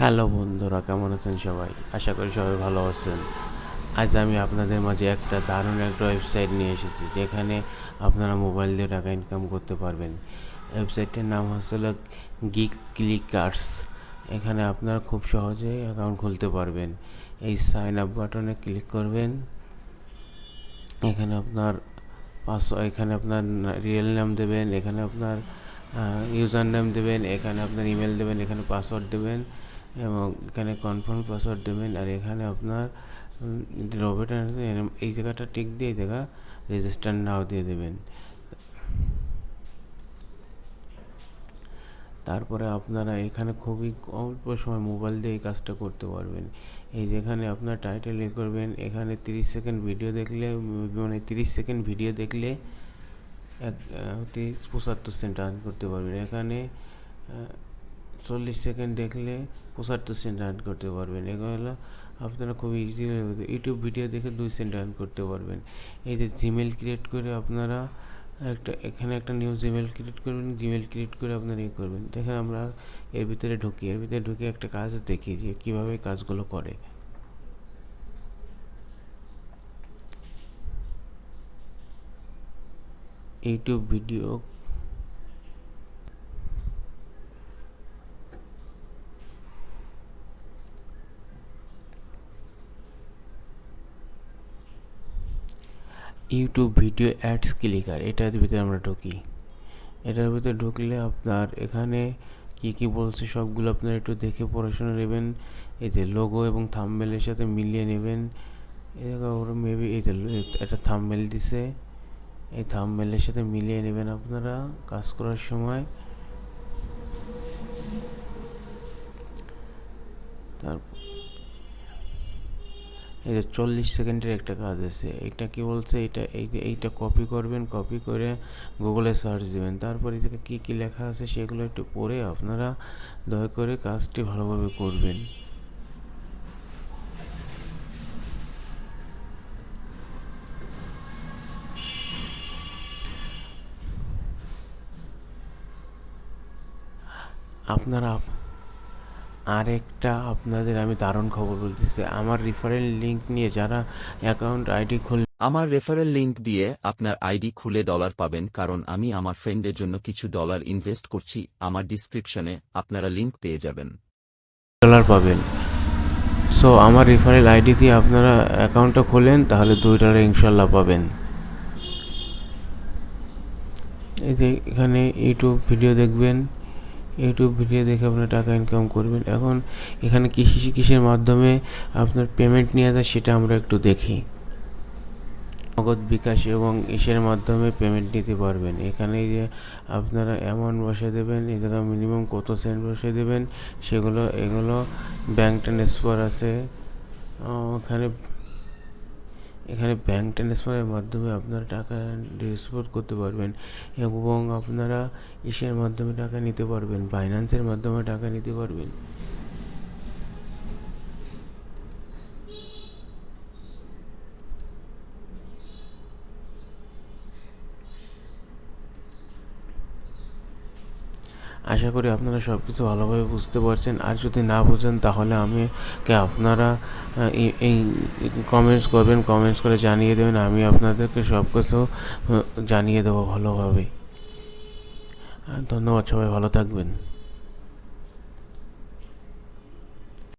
Hello বন্ধুরা, কেমন আছেন সবাই? আশা করি সবাই ভালো আছেন। আজ আমি আপনাদের মাঝে দারুণ একটা ওয়েবসাইট নিয়ে এসেছি, যেখানে আপনারা মোবাইল দিয়ে টাকা ইনকাম করতে পারবেন। ওয়েবসাইটটির নাম হলো গিগ ক্লিকার্স। এখানে আপনারা খুব সহজেই অ্যাকাউন্ট খুলতে পারবেন। এই সাইন আপ বাটনে ক্লিক করবেন। এখানে আপনার এখানে আপনার রিয়েল নাম দেবেন, এখানে আপনার ইউজার নেম দেবেন, এখানে আপনার ইমেল দেবেন, এখানে পাসওয়ার্ড দেবেন এবং এখানে কনফার্ম পাসওয়ার্ড দেবেন। আর এখানে আপনার রোবট এই জায়গাটা টিক দিয়ে এই জায়গা রেজিস্টার নাও দিয়ে দেবেন। তারপরে আপনারা এখানে খুবই অল্প সময় মোবাইল দিয়ে এই কাজটা করতে পারবেন। এই যেখানে আপনার টাইটেল করবেন, এখানে 30 সেকেন্ড ভিডিও দেখলে, মানে 30 সেকেন্ড ভিডিও দেখলে 75 সেন্ট আর্ন করতে পারবেন। এখানে 40 সেকেন্ড দেখলে 75 সেন্ট আর্ন করতে পারবেন। এগুলো আপনারা খুব ইজি ইউটিউব ভিডিও দেখে 2 সেন্ট আর্ন করতে পারবেন। এই যে জিমেল ক্রিয়েট করে আপনারা এখানে একটা নিউ জিমেল ক্রিয়েট করবেন। জিমেল ক্রিয়েট করে আপনারা করবেন। দেখেন আমরা এর ভিতরে ঢুকে একটা কাজ দেখি যে কীভাবে কাজগুলো করে। ইউটিউব ভিডিও অ্যাডস ক্লিকার, এটার ভিতরে আমরা ঢুকি। এটার ভিতরে ঢুকলে আপনার এখানে কি বলছে সবগুলো আপনারা একটু দেখে পড়াশোনা নেবেন। এই যে লোগো এবং থাম্বনেলের সাথে মিলিয়ে নেবেন। ওরা মেবি এই যে একটা থাম্বনেল দিছে, এই থাম্বনেলের সাথে মিলিয়ে নেবেন আপনারা কাজ করার সময়। তারপর এই যে 40 সেকেন্ডের একটা কাজ আছে, এটা কি বলছে, এইটা কপি করবেন। কপি করে গুগলে সার্চ দিবেন। তারপর এদিকে কী লেখা আছে সেগুলো একটু পড়ে আপনারা দয়া করে কাজটি ভালোভাবে করবেন। আপনারা আপনাদের আমি দারুণ খবর বলতেছি। আমার রেফারেল লিঙ্ক নিয়ে যারা অ্যাকাউন্ট আইডি আমার রেফারেল লিংক দিয়ে আপনার আইডি খুলে ডলার পাবেন, কারণ আমি আমার ফ্রেন্ডের জন্য কিছু ডলার ইনভেস্ট করছি। আমার ডিসক্রিপশনে আপনারা লিংক পেয়ে যাবেন। ডলার পাবেন। সো আমার রেফারেল আইডি দিয়ে আপনারা অ্যাকাউন্টটা খোলেন, তাহলে $2 ইনশাল্লাহ পাবেন। এই যে এখানে ইউটিউব ভিডিও দেখবেন, ইউটিউব ভিডিও দেখে আপনার টাকা ইনকাম করবেন। এখন এখানে কিসের মাধ্যমে আপনার পেমেন্ট নিয়ে যায় সেটা আমরা একটু দেখি। নগদ, বিকাশ এবং ইসের মাধ্যমে পেমেন্ট নিতে পারবেন। এখানে যে আপনারা অ্যামাউন্ট বসিয়ে দেবেন, এই জায়গায় মিনিমাম কত সেন্ট বসিয়ে দেবেন এগুলো ব্যাঙ্ক ট্রান্সফার আছে। এখানে ব্যাঙ্ক ট্রান্সফারের মাধ্যমে আপনারা টাকা ডিপোজিট করতে পারবেন এবং আপনারা ইসের মাধ্যমে টাকা নিতে পারবেন, বাইন্যান্সের মাধ্যমে টাকা নিতে পারবেন। আশা করি আপনারা সব কিছু ভালোভাবে বুঝতে পারছেন। আর যদি না বুঝেন তাহলে আপনারা এই কমেন্টস করবেন, কমেন্টস করে জানিয়ে দেবেন। আমি আপনাদেরকে সব কিছু জানিয়ে দেবো ভালোভাবে। ধন্যবাদ, সবাই ভালো থাকবেন।